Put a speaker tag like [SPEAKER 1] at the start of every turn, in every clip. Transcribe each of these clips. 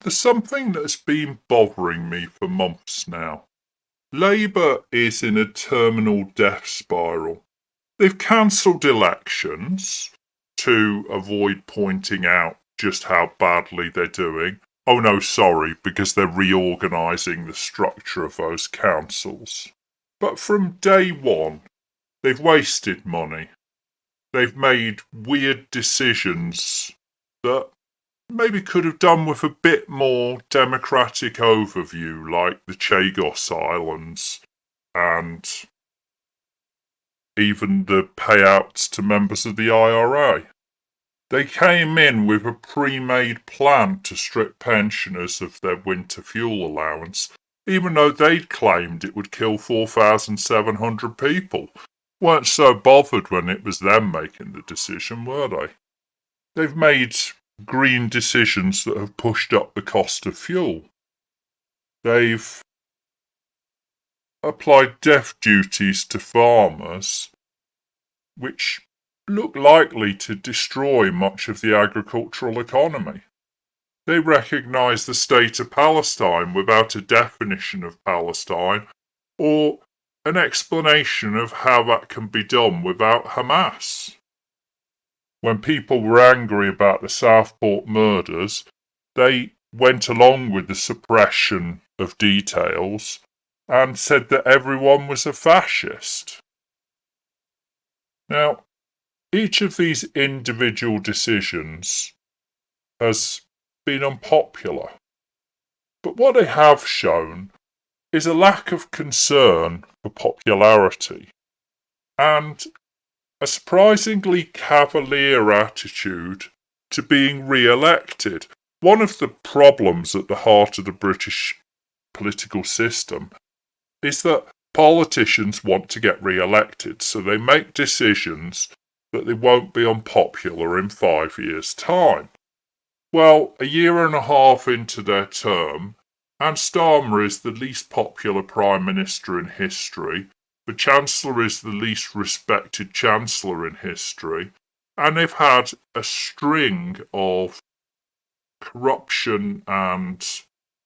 [SPEAKER 1] There's something that's been bothering me for months now. Labour is in a terminal death spiral. They've cancelled elections to avoid pointing out just how badly they're doing. Oh no, sorry, because they're reorganising the structure of those councils. But from day one, they've wasted money. They've made weird decisions that maybe could have done with a bit more democratic overview, like the Chagos Islands and even the payouts to members of the IRA. They came in with a pre-made plan to strip pensioners of their winter fuel allowance, even though they'd claimed it would kill 4,700 people. Weren't so bothered when it was them making the decision, were they? They've made green decisions that have pushed up the cost of fuel. They've applied death duties to farmers, which look likely to destroy much of the agricultural economy. They recognise the state of Palestine without a definition of Palestine or an explanation of how that can be done without Hamas. When people were angry about the Southport murders, they went along with the suppression of details and said that everyone was a fascist. Now, each of these individual decisions has been unpopular, but what they have shown is a lack of concern for popularity and a surprisingly cavalier attitude to being re-elected. One of the problems at the heart of the British political system is that politicians want to get re-elected, so they make decisions that they won't be unpopular in 5 years' time. Well, a year and a half into their term, Anne Starmer is the least popular Prime Minister in history. The Chancellor is the least respected Chancellor in history, and they've had a string of corruption and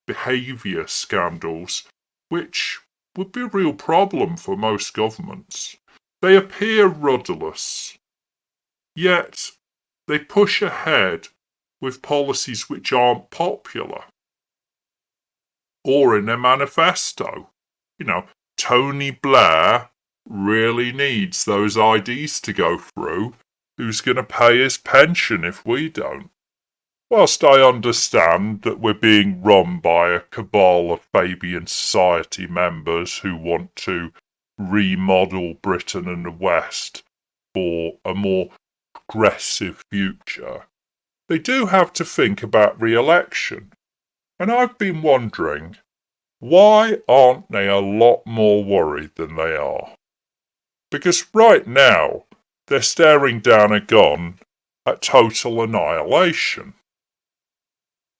[SPEAKER 1] behaviour scandals, which would be a real problem for most governments. They appear rudderless, yet they push ahead with policies which aren't popular, or in their manifesto. Tony Blair really needs those IDs to go through. Who's going to pay his pension if we don't? Whilst I understand that we're being run by a cabal of Fabian Society members who want to remodel Britain and the West for a more progressive future, they do have to think about re-election. And I've been wondering, why aren't they a lot more worried than they are? Because right now, they're staring down a gun at total annihilation.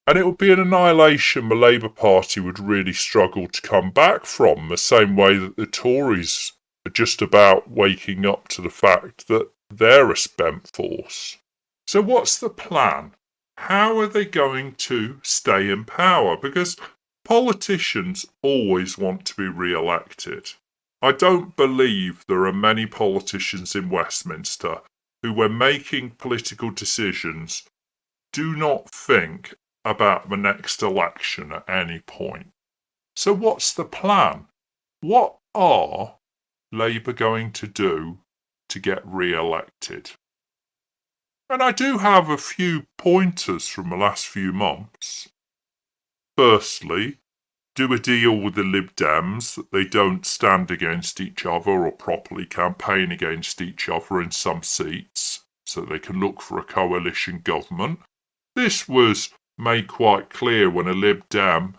[SPEAKER 1] And it would be an annihilation the Labour Party would really struggle to come back from, the same way that the Tories are just about waking up to the fact that they're a spent force. So what's the plan? How are they going to stay in power? Because politicians always want to be re-elected. I don't believe there are many politicians in Westminster who, when making political decisions, do not think about the next election at any point. So what's the plan? What are Labour going to do to get re-elected? And I do have a few pointers from the last few months. Firstly, do a deal with the Lib Dems that they don't stand against each other or properly campaign against each other in some seats, so they can look for a coalition government. This was made quite clear when a Lib Dem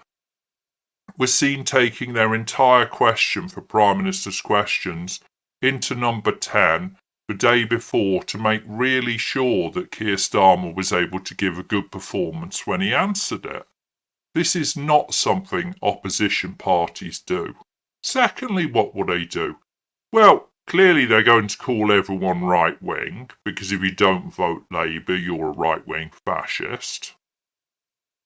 [SPEAKER 1] was seen taking their entire question for Prime Minister's questions into number 10 the day before to make really sure that Keir Starmer was able to give a good performance when he answered it. This is not something opposition parties do. Secondly, what will they do? Well, clearly they're going to call everyone right-wing, because if you don't vote Labour, you're a right-wing fascist.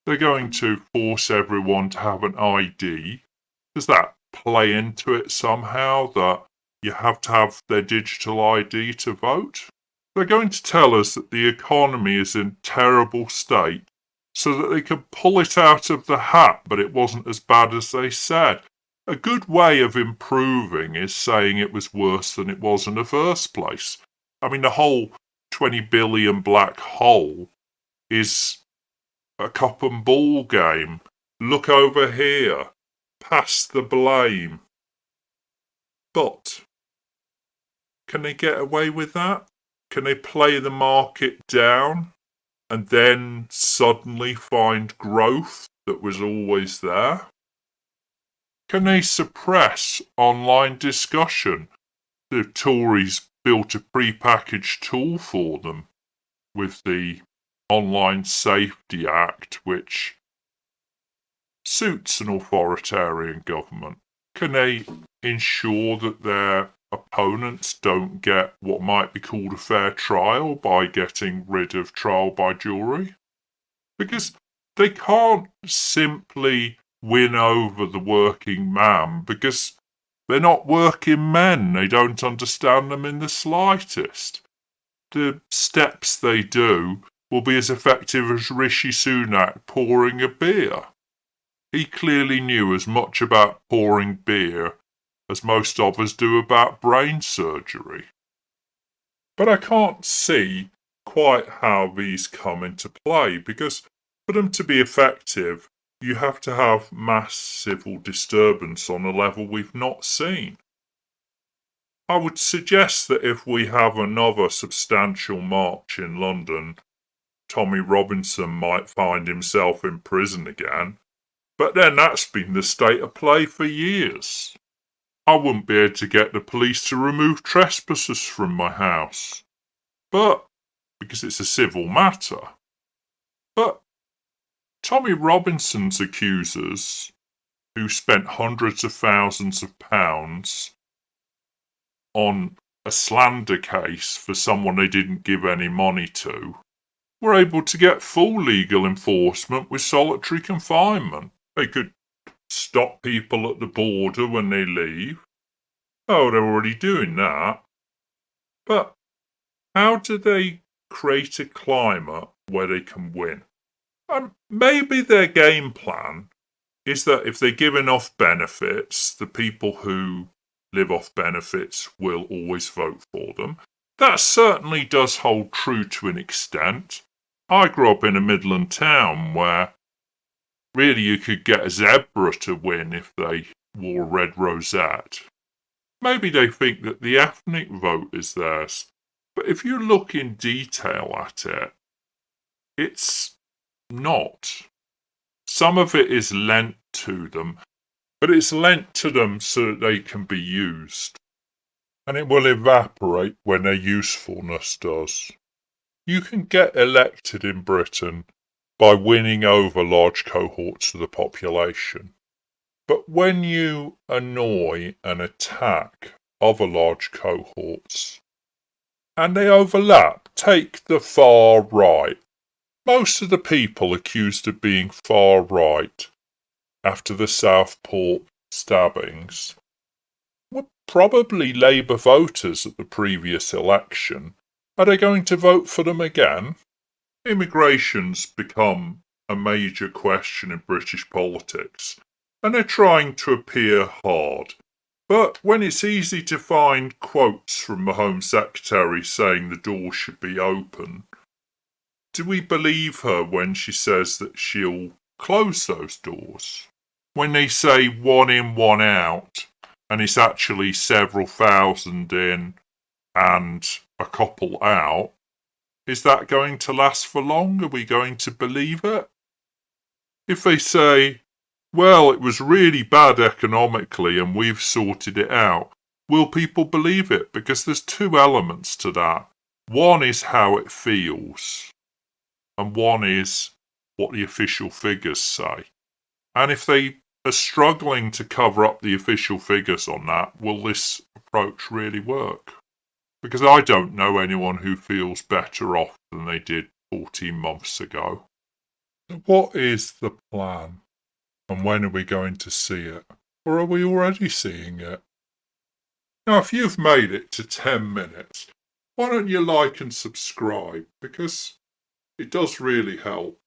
[SPEAKER 1] They're going to force everyone to have an ID. Does that play into it somehow, that you have to have their digital ID to vote? They're going to tell us that the economy is in terrible state so that they could pull it out of the hat, but it wasn't as bad as they said. A good way of improving is saying it was worse than it was in the first place. I mean, the whole 20 billion black hole is a cop and ball game. Look over here. Pass the blame. But can they get away with that? Can they play the market down and then suddenly find growth that was always there? Can they suppress online discussion? The Tories built a prepackaged tool for them with the Online Safety Act, which suits an authoritarian government. Can they ensure that their opponents don't get what might be called a fair trial by getting rid of trial by jury? Because they can't simply win over the working man, because they're not working men. They don't understand them in the slightest. The steps they do will be as effective as Rishi Sunak pouring a beer. He clearly knew as much about pouring beer as most of us do about brain surgery. But I can't see quite how these come into play, because for them to be effective, you have to have mass civil disturbance on a level we've not seen. I would suggest that if we have another substantial march in London, Tommy Robinson might find himself in prison again. But then that's been the state of play for years. I wouldn't be able to get the police to remove trespassers from my house. But, because it's a civil matter. But Tommy Robinson's accusers, who spent hundreds of thousands of pounds on a slander case for someone they didn't give any money to, were able to get full legal enforcement with solitary confinement. They could stop people at the border when they leave. Oh, they're already doing that. But how do they create a climate where they can win? Maybe their game plan is that if they give enough benefits, the people who live off benefits will always vote for them. That certainly does hold true to an extent. I grew up in a Midland town where really you could get a zebra to win if they wore a red rosette. Maybe they think that the ethnic vote is theirs. But if you look in detail at it, it's not. Some of it is lent to them, but it's lent to them so that they can be used. And it will evaporate when their usefulness does. You can get elected in Britain by winning over large cohorts of the population. But when you annoy and attack other large cohorts, and they overlap, take the far right. Most of the people accused of being far right after the Southport stabbings were probably Labour voters at the previous election. Are they going to vote for them again? Immigration's become a major question in British politics, and they're trying to appear hard. But when it's easy to find quotes from the Home Secretary saying the door should be open, do we believe her when she says that she'll close those doors? When they say one in, one out, and it's actually several thousand in and a couple out, is that going to last for long? Are we going to believe it? If they say, well, it was really bad economically and we've sorted it out, will people believe it? Because there's two elements to that. One is how it feels, and one is what the official figures say. And if they are struggling to cover up the official figures on that, will this approach really work? Because I don't know anyone who feels better off than they did 14 months ago. What is the plan? And when are we going to see it? Or are we already seeing it? Now, if you've made it to 10 minutes, why don't you like and subscribe? Because it does really help.